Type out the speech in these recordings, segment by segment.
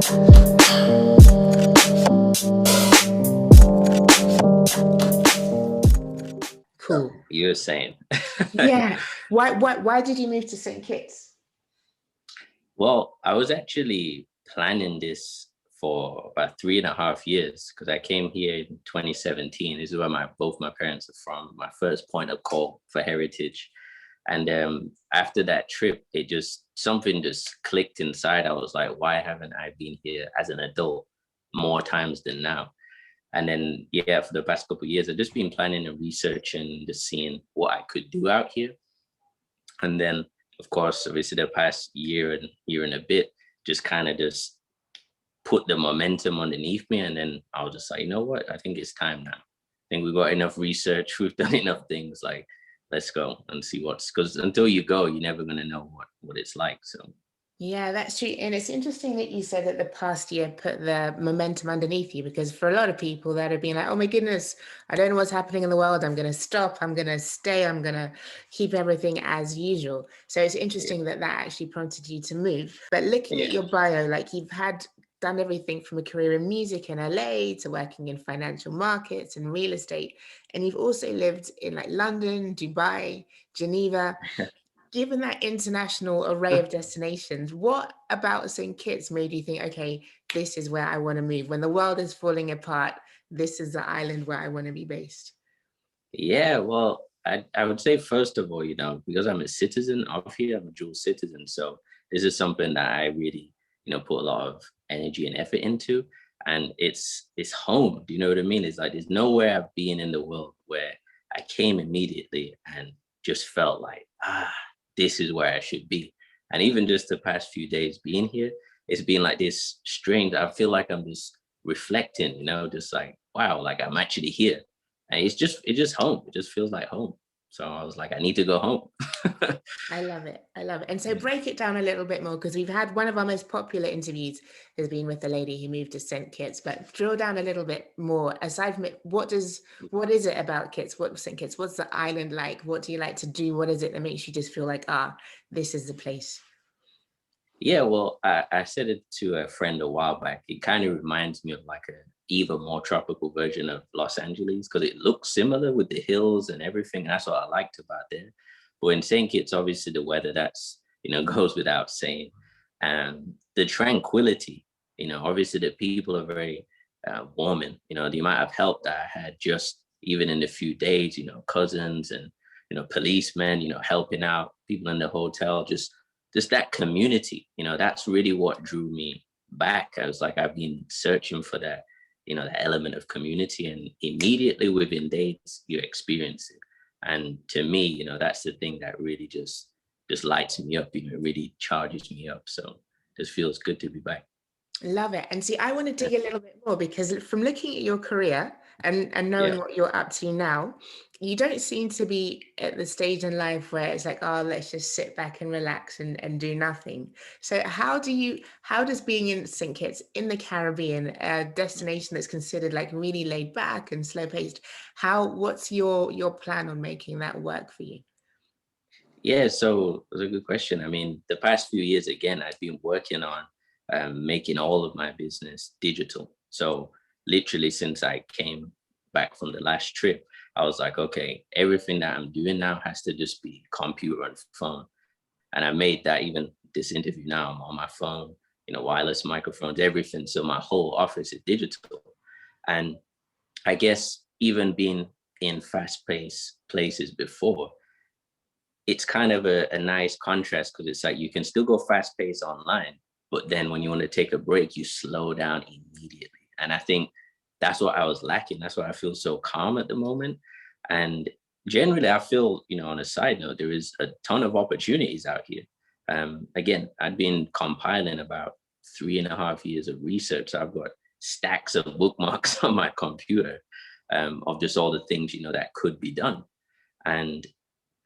So Cool. you were saying. Yeah. Why did you move to St. Kitts? Well, I was actually planning this for about 3.5 years because I came here in 2017. This is where both my parents are from. My first point of call for heritage. And after that trip, it just something just clicked inside. I was like, why haven't I been here as an adult more times than now? And then yeah, for the past couple of years, I've just been planning and researching, just seeing what I could do out here. And then, of course, obviously the past year and a bit, just kind of just put the momentum underneath me. And then I was just like, you know what? I think it's time now. I think we've got enough research. We've done enough things. Like, let's go and see because until you go, you're never going to know what it's like. So Yeah, that's true. And it's interesting that you said that the past year put the momentum underneath you, because for a lot of people that have been like, oh my goodness, I don't know what's happening in the world. I'm going to stop. I'm going to stay. I'm going to keep everything as usual. So it's yeah, interesting that that actually prompted you to move. But looking at yeah, your bio, like you've done everything from a career in music in LA to working in financial markets and real estate. And you've also lived in like London, Dubai, Geneva. Given that international array of destinations, what about St. Kitts made you think, okay, this is where I want to move? When the world is falling apart, this is the island where I want to be based. yeah. Well, I would say first of all, because I'm a citizen of here, I'm a dual citizen. So this is something that I really, put a lot of energy and effort into. And it's home. Do you know what I mean? It's like there's nowhere I've been in the world where I came immediately and just felt like, this is where I should be. And even just the past few days being here, it's been like this strange. I feel like I'm just reflecting, just like, wow, like I'm actually here. And it's just home. It just feels like home. So I was like, I need to go home. I love it. I love it. And so Yeah. break it down a little bit more, because we've had one of our most popular interviews has been with the lady who moved to St. Kitts, but drill down a little bit more. Aside from it, what is it about Kitts? What St. Kitts? What's the island like? What do you like to do? What is it that makes you just feel like, this is the place? Yeah, well, I said it to a friend a while back. It kind of reminds me of like a even more tropical version of Los Angeles because it looks similar with the hills and everything. That's what I liked about there. But in St. Kitts, obviously the weather that's goes without saying, and the tranquility. Obviously the people are very warming. The amount of help that I had just even in a few days. Cousins and policemen. Helping out people in the hotel, just that community, that's really what drew me back. I was like, I've been searching for that, that element of community, and immediately within days you experience it. And to me, that's the thing that really just lights me up, it really charges me up. So just feels good to be back. Love it. And see, I want to dig a little bit more, because from looking at your career and Yeah. knowing what you're up to now, you don't seem to be at the stage in life where it's like, oh, let's just sit back and relax and do nothing. So how does being in St. Kitts in the Caribbean, a destination that's considered like really laid back and slow paced, what's your plan on making that work for you? Yeah, so it was a good question. I mean, the past few years, again, I've been working on making all of my business digital. So literally since I came back from the last trip, I was like, okay, everything that I'm doing now has to just be computer and phone. And I made that even this interview now, I'm on my phone, wireless microphones, everything. So my whole office is digital. And I guess even being in fast-paced places before, it's kind of a nice contrast because it's like you can still go fast paced online, but then when you want to take a break, you slow down immediately. And I think that's what I was lacking. That's why I feel so calm at the moment. And generally, I feel, on a side note, there is a ton of opportunities out here. Again, I've been compiling about 3.5 years of research. So I've got stacks of bookmarks on my computer of just all the things, that could be done. And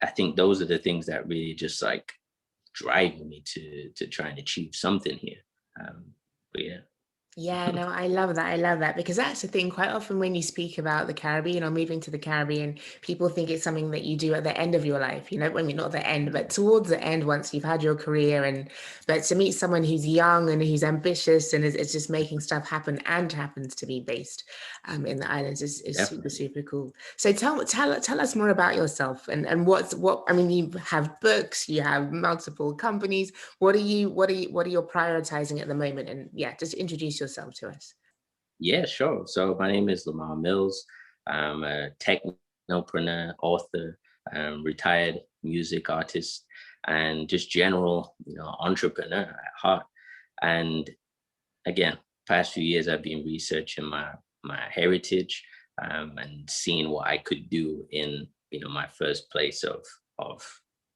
I think those are the things that really just like driving me to try and achieve something here. But yeah. Yeah, no, I love that. I love that because that's the thing. Quite often, when you speak about the Caribbean or moving to the Caribbean, people think it's something that you do at the end of your life. I mean, not the end, but towards the end, once you've had your career. But to meet someone who's young and who's ambitious and is just making stuff happen and happens to be based in the islands is super, Definitely. super cool. So tell us more about yourself and what I mean. You have books, you have multiple companies. What are you prioritizing at the moment? And yeah, just introduce yourself to us. Yeah, sure. So my name is Limahl Mills. I'm a technopreneur, author, retired music artist, and just general, entrepreneur at heart. And again, past few years I've been researching my heritage, and seeing what I could do in my first place of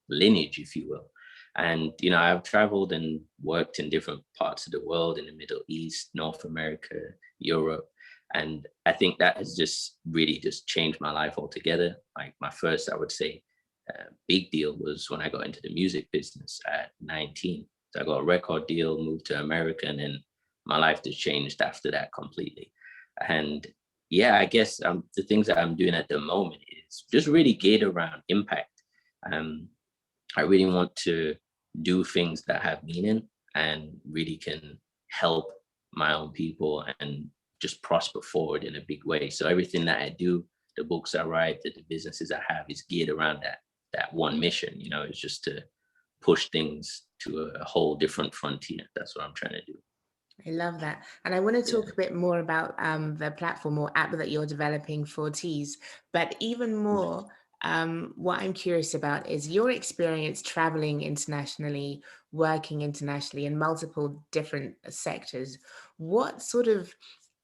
lineage, if you will. And I've traveled and worked in different parts of the world, in the Middle East, North America, Europe, and I think that has just really just changed my life altogether. Like my first, I would say, big deal was when I got into the music business at 19. So I got a record deal, moved to America, and then my life just changed after that completely. And yeah, I guess the things that I'm doing at the moment is just really geared around impact. Um, I really want to do things that have meaning and really can help my own people and just prosper forward in a big way. So everything that I do, the books I write, the businesses I have is geared around that one mission. It's just to push things to a whole different frontier. That's what I'm trying to do. I love that. And I want to Yeah. talk a bit more about the platform or app that you're developing for Tees. But even more, what I'm curious about is your experience traveling internationally, working internationally in multiple different sectors. What sort of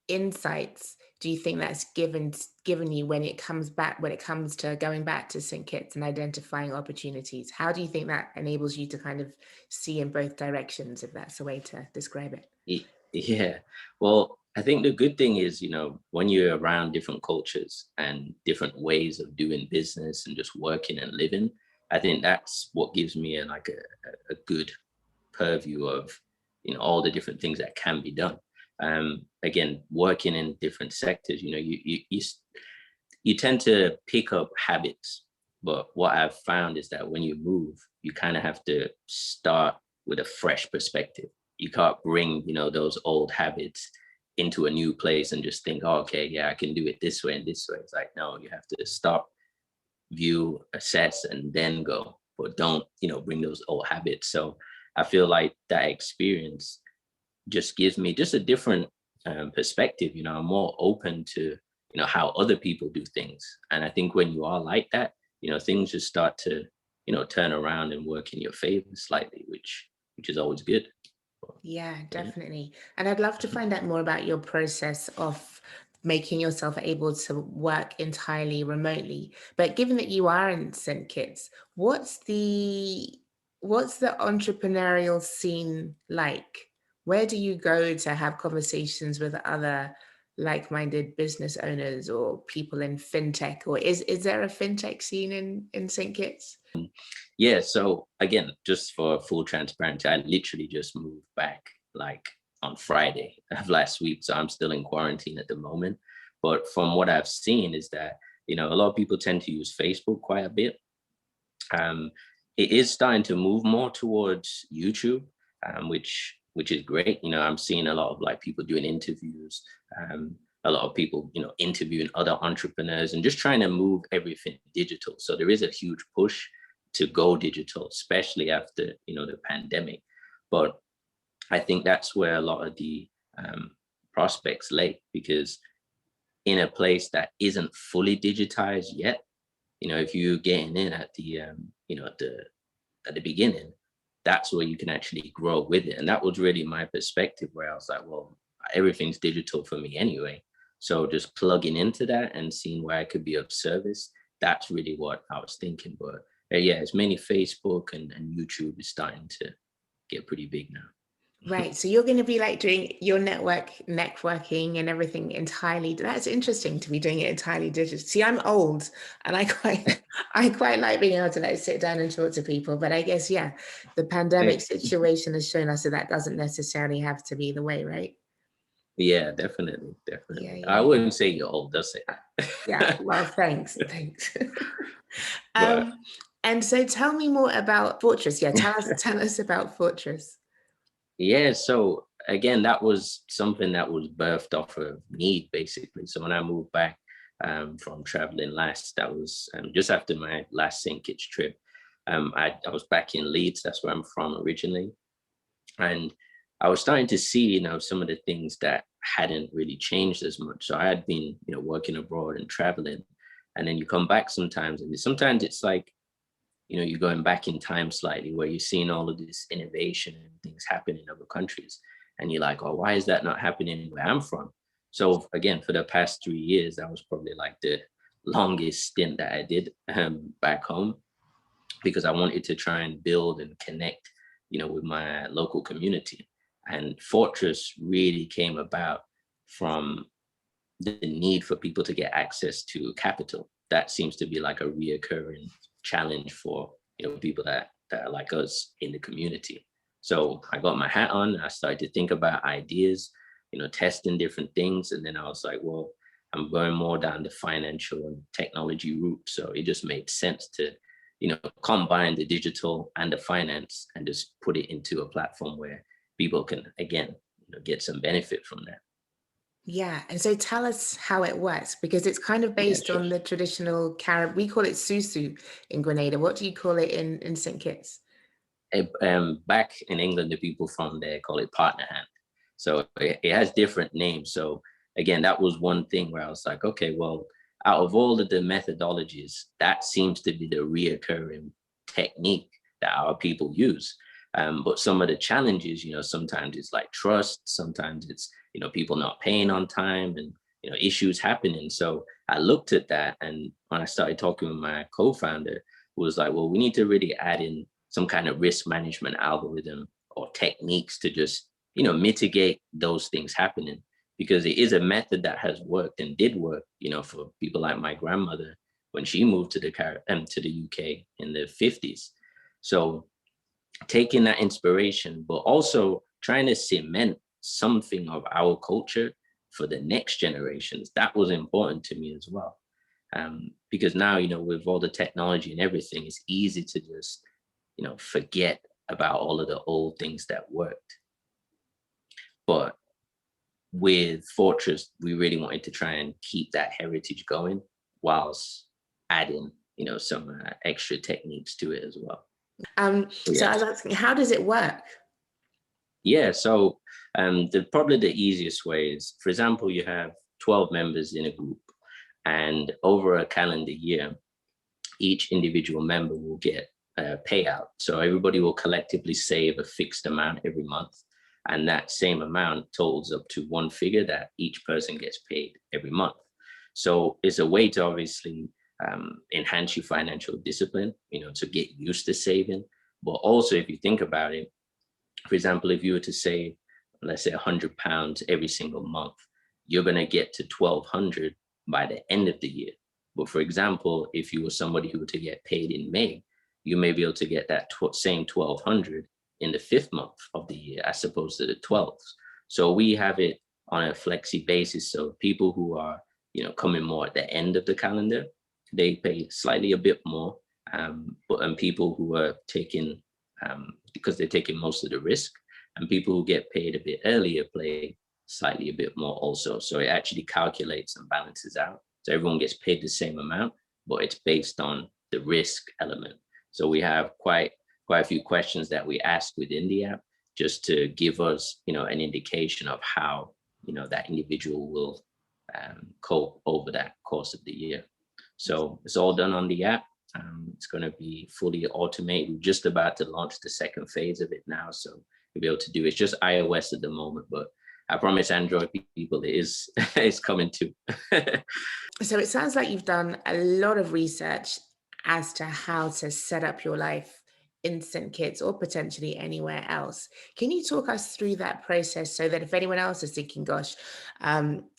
insights do you think that's given you when it comes to going back to St. Kitts and identifying opportunities? How do you think that enables you to kind of see in both directions, if that's a way to describe it? Yeah. Well, I think the good thing is, when you're around different cultures and different ways of doing business and just working and living, I think that's what gives me a good purview of, all the different things that can be done. Again, working in different sectors, you tend to pick up habits. But what I've found is that when you move, you kind of have to start with a fresh perspective. You can't bring, those old habits into a new place and just think, oh, okay, yeah, I can do it this way and this way. It's like, no, you have to stop, view, assess, and then go. But don't, bring those old habits. So I feel like that experience just gives me just a different perspective. I'm more open to how other people do things, and I think when you are like that, things just start to turn around and work in your favor slightly, which is always good. Yeah, Yeah. definitely. And I'd love to find out more about your process of making yourself able to work entirely remotely. But given that you are in St. Kitts, what's the entrepreneurial scene like? Where do you go to have conversations with other like-minded business owners or people in fintech? Or is there a fintech scene in St. Kitts? Yeah, so again, just for full transparency, I literally just moved back like on Friday of last week. So I'm still in quarantine at the moment. But from what I've seen is that, a lot of people tend to use Facebook quite a bit. Um, it is starting to move more towards YouTube, which is great. I'm seeing a lot of like people doing interviews, a lot of people, interviewing other entrepreneurs and just trying to move everything digital. So there is a huge push to go digital, especially after the pandemic. But I think that's where a lot of the prospects lay, because in a place that isn't fully digitized yet, if you're getting in at the at the beginning, that's where you can actually grow with it. And that was really my perspective, where I was like, well, everything's digital for me anyway. So just plugging into that and seeing where I could be of service, that's really what I was thinking. But yeah, it's mainly Facebook and YouTube is starting to get pretty big now. Right. So you're going to be like doing your networking and everything entirely. That's interesting to be doing it entirely digital. See, I'm old and I quite like being able to like sit down and talk to people. But I guess, yeah, the pandemic Hey, situation has shown us that that doesn't necessarily have to be the way, right? Yeah, definitely, Yeah, definitely. I yeah, yeah. wouldn't say you're old, that's Yeah. it. Well, thanks. Thanks. But um, and so tell me more about Fortress. Yeah, tell us about Fortress. yeah, so again, that was something that was birthed off of need, basically. So when I moved back from traveling last, that was just after my last St Kitts trip. I was back in Leeds, that's where I'm from originally. And I was starting to see, some of the things that hadn't really changed as much. So I had been, working abroad and traveling. And then you come back sometimes, and sometimes it's like, you're going back in time slightly where you're seeing all of this innovation and things happen in other countries. And you're like, oh, why is that not happening where I'm from? So again, for the past 3 years, that was probably like the longest stint that I did back home, because I wanted to try and build and connect, with my local community. And Fortress really came about from the need for people to get access to capital. That seems to be like a reoccurring challenge for people that are like us in the community. So I got my hat on. I started to think about ideas, testing different things, and then I was like, well, I'm going more down the financial and technology route. So it just made sense to combine the digital and the finance and just put it into a platform where people can again get some benefit from that. Yeah, and so tell us how it works because it's kind of Yeah, based sure. on the traditional Carib. We call it susu in Grenada. What do you call it in St. Kitts? Back in England, the people from there call it partner hand. So it has different names. So again, that was one thing where I was like, okay, well, out of all of the methodologies, that seems to be the reoccurring technique that our people use. But some of the challenges, sometimes it's like trust, sometimes it's, people not paying on time and, issues happening. So I looked at that. And when I started talking with my co-founder, it was like, well, we need to really add in some kind of risk management algorithm or techniques to just, mitigate those things happening. Because it is a method that has worked and did work, for people like my grandmother when she moved to to the UK in the 50s. So taking that inspiration, but also trying to cement something of our culture for the next generations, that was important to me as well. Because now, with all the technology and everything, it's easy to just, forget about all of the old things that worked. But with Fortress, we really wanted to try and keep that heritage going whilst adding, some extra techniques to it as well. So Yeah. I was asking, how does it work? Yeah. So probably the easiest way is, for example, you have 12 members in a group, and over a calendar year, each individual member will get a payout. So everybody will collectively save a fixed amount every month. And that same amount totals up to one figure that each person gets paid every month. So it's a way to obviously enhance your financial discipline, to get used to saving. But also, if you think about it, for example, if you were to save, let's say £100 every single month, you're going to get to 1200 by the end of the year. But for example, if you were somebody who were to get paid in May, you may be able to get that same 1200 in the fifth month of the year as opposed to the 12th. So we have it on a flexi basis. So people who are, coming more at the end of the calendar, they pay slightly a bit more. But people who are taking because they're taking most of the risk, and people who get paid a bit earlier play slightly a bit more also. So it actually calculates and balances out. So everyone gets paid the same amount, but it's based on the risk element. So we have quite a few questions that we ask within the app just to give us, an indication of how, that individual will cope over that course of the year. So it's all done on the app. It's going to be fully automated. We're just about to launch the second phase of it now. So you'll be able to do it's just iOS at the moment, but I promise Android people it is it's coming too. So it sounds like you've done a lot of research as to how to set up your life in St Kitts or potentially anywhere else. Can you talk us through that process so that if anyone else is thinking, gosh,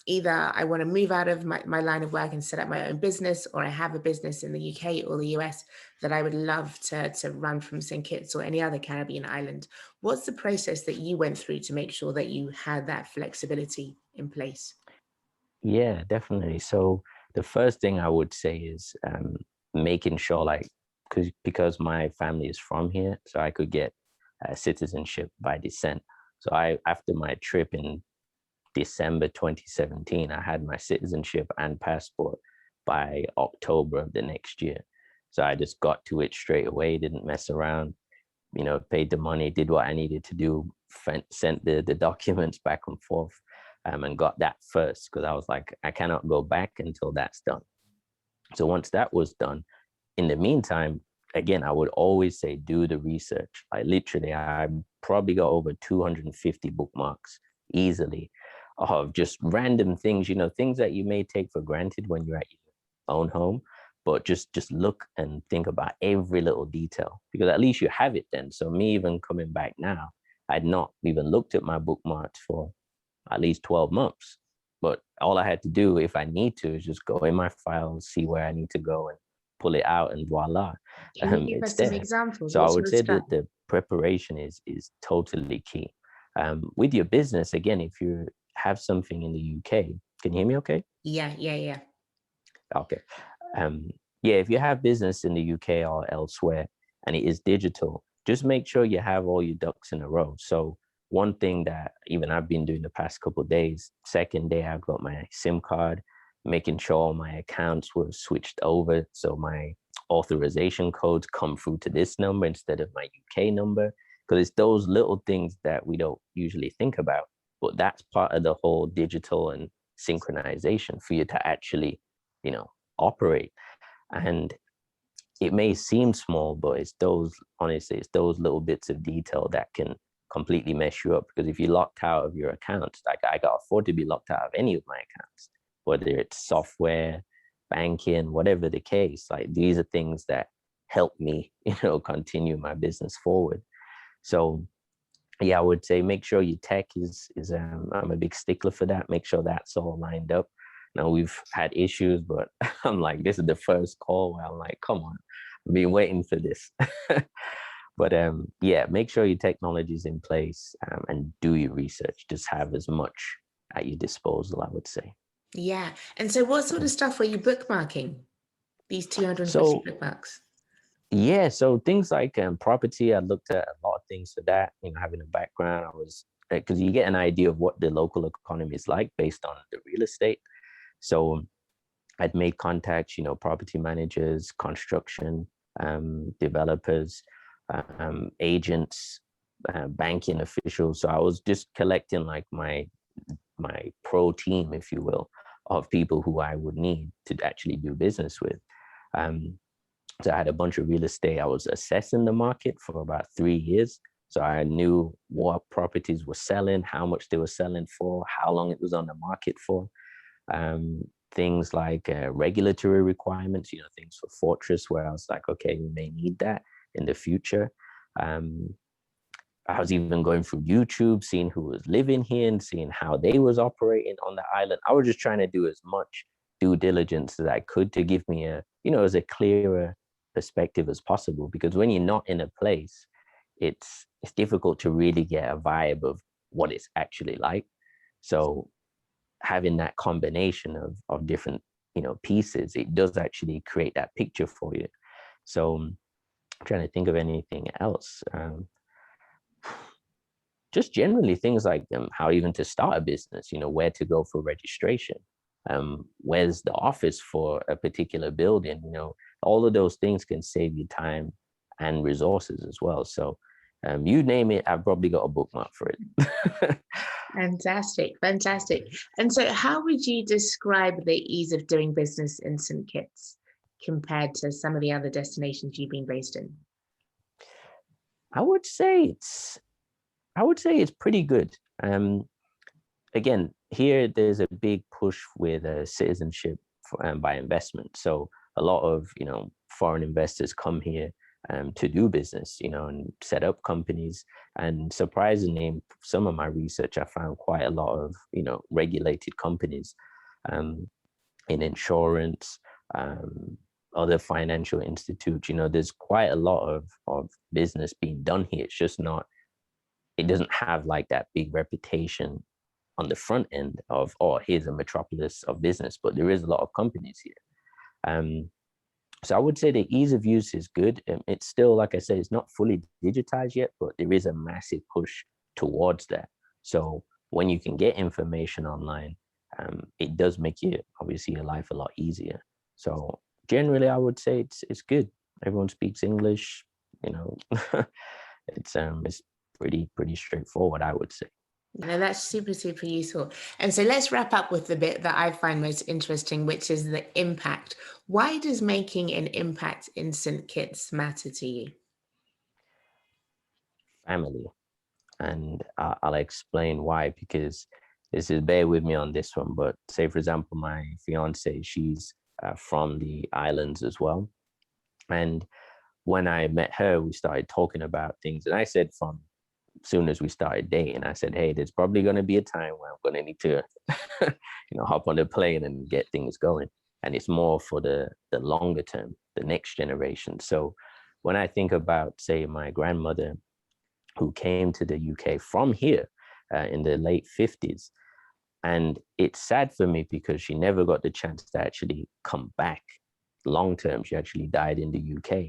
either I want to move out of my line of work and set up my own business, or I have a business in the UK or the US that I would love to run from St Kitts or any other Caribbean island. What's the process that you went through to make sure that you had that flexibility in place? Yeah, definitely. So the first thing I would say is making sure, like, because my family is from here, so I could get citizenship by descent. So after my trip in December 2017, I had my citizenship and passport by October of the next year. So I just got to it straight away, didn't mess around, paid the money, did what I needed to do, sent the documents back and forth, and got that first, because I was like, I cannot go back until that's done. So once that was done, in the meantime, again, I would always say, do the research. Like literally, I probably got over 250 bookmarks easily of just random things, things that you may take for granted when you're at your own home, but just look and think about every little detail, because at least you have it then. So me even coming back now, I'd not even looked at my bookmarks for at least 12 months. But all I had to do, if I need to, is just go in my files, see where I need to go and pull it out, and voila, Can you give it's us some there. examples? So I What would sort of say stuff? that the preparation is totally key. With your business, again, if you have something in the UK, can you hear me okay? Yeah, yeah, yeah. Okay. Um, yeah, if you have business in the UK or elsewhere and it is digital, just make sure you have all your ducks in a row. So one thing that even I've been doing the past couple of days, second day I've got my SIM card, making sure all my accounts were switched over. So my authorization codes come through to this number instead of my UK number. Because it's those little things that we don't usually think about. But that's part of the whole digital and synchronization for you to actually, operate. And it may seem small, but honestly, it's those little bits of detail that can completely mess you up. Because if you're locked out of your accounts, like I can't afford to be locked out of any of my accounts, whether it's software, banking, whatever the case, like these are things that help me, continue my business forward. So yeah, I would say make sure your tech is I'm a big stickler for that. Make sure that's all lined up. Now we've had issues, but I'm like, this is the first call where I'm like, come on, I've been waiting for this. But yeah, make sure your technology is in place, and do your research. Just have as much at your disposal, I would say. Yeah. And so what sort of stuff were you bookmarking? These 250 So bookmarks? yeah, so things like property, I looked at a lot of things for that. Having a background, I was, because you get an idea of what the local economy is like based on the real estate. So I'd made contacts, property managers, construction, developers, agents, banking officials. So I was just collecting like my pro team, if you will, of people who I would need to actually do business with. Um, so I had a bunch of real estate. I was assessing the market for about 3 years. So I knew what properties were selling, how much they were selling for, how long it was on the market for. Things like regulatory requirements, things for Fortrese, where I was like, okay, we may need that in the future. I was even going through YouTube, seeing who was living here and seeing how they was operating on the island. I was just trying to do as much due diligence as I could to give me as a clearer perspective as possible. Because when you're not in a place, it's difficult to really get a vibe of what it's actually like. So having that combination of different pieces, it does actually create that picture for you. So I'm trying to think of anything else. Just generally things like how even to start a business, where to go for registration, where's the office for a particular building, all of those things can save you time and resources as well. So you name it, I've probably got a bookmark for it. Fantastic, fantastic. And so how would you describe the ease of doing business in St Kitts compared to some of the other destinations you've been based in? I would say it's pretty good. Again, here there's a big push with citizenship by investment. So a lot of foreign investors come here to do business, and set up companies. And surprisingly, in some of my research, I found quite a lot of, regulated companies in insurance, other financial institutes. There's quite a lot of business being done here. It's just not, it doesn't have like that big reputation on the front end of, oh, here's a metropolis of business, but there is a lot of companies here. So I would say the ease of use is good. It's still, like I said, it's not fully digitized yet, but there is a massive push towards that. So when you can get information online, it does make obviously your life a lot easier. So generally, I would say it's good. Everyone speaks English. It's pretty straightforward, I would say. That's super, super useful. And so let's wrap up with the bit that I find most interesting, which is the impact. Why does making an impact in St. Kitts matter to you? Family. And I'll explain why, because bear with me on this one, but say, for example, my fiance, she's from the islands as well. And when I met her, we started talking about things. And I said from soon as we started dating, I said, hey, there's probably going to be a time where I'm going to need to, hop on the plane and get things going. And it's more for the longer term, the next generation. So when I think about, say, my grandmother who came to the UK from here in the late 50s, and it's sad for me because she never got the chance to actually come back long term. She actually died in the UK.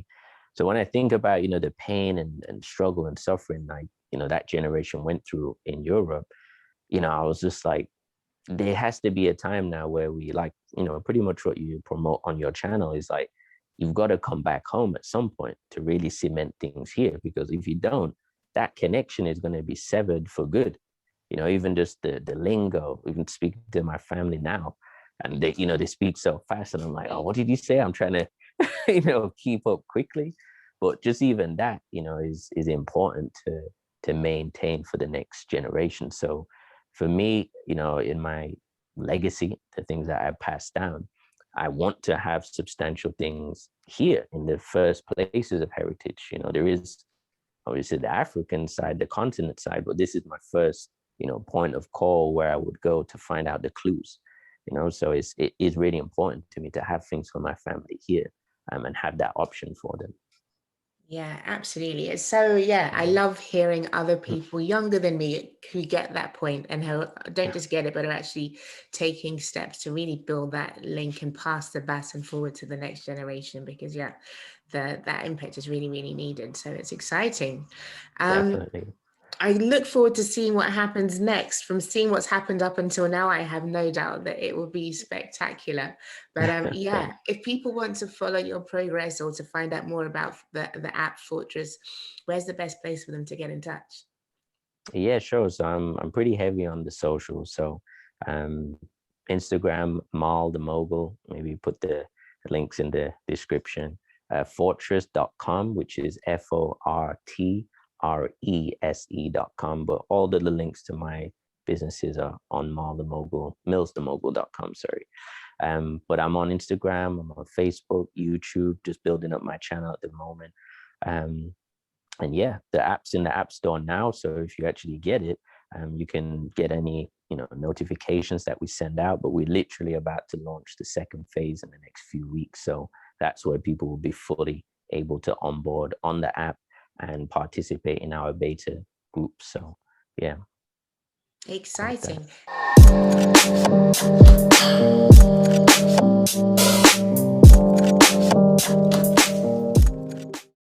So when I think about, the pain and struggle and suffering, like, that generation went through in Europe, I was just like, there has to be a time now where we, like, pretty much what you promote on your channel is like, you've got to come back home at some point to really cement things here. Because if you don't, that connection is going to be severed for good. Even just the lingo, even speaking to my family now, and they speak so fast, and I'm like, oh, what did you say? I'm trying to, keep up quickly. But just even that, is important to maintain for the next generation. So for me, in my legacy, the things that I passed down, I want to have substantial things here in the first places of heritage. There is obviously the African side, the continent side, but this is my first, point of call where I would go to find out the clues. So it is really important to me to have things for my family here, and have that option for them. Yeah, absolutely. It's so, I love hearing other people younger than me who get that point and who don't just get it, but are actually taking steps to really build that link and pass the baton forward to the next generation, because that impact is really, really needed. So it's exciting. Definitely. I look forward to seeing what happens next. From seeing what's happened up until now, I have no doubt that it will be spectacular. But if people want to follow your progress or to find out more about the app Fortrese, where's the best place for them to get in touch? Yeah, sure. So I'm pretty heavy on the socials. So Instagram, Mal the Mogul. Maybe put the links in the description. Fortrese.com, which is FORTRESE.com, but all the links to my businesses are on millsthemogul.com, sorry. But I'm on Instagram, I'm on Facebook, YouTube, just building up my channel at the moment. And the app's in the App Store now. So if you actually get it, you can get any notifications that we send out. But we're literally about to launch the second phase in the next few weeks. So that's where people will be fully able to onboard on the app and participate in our beta group. So yeah. Exciting.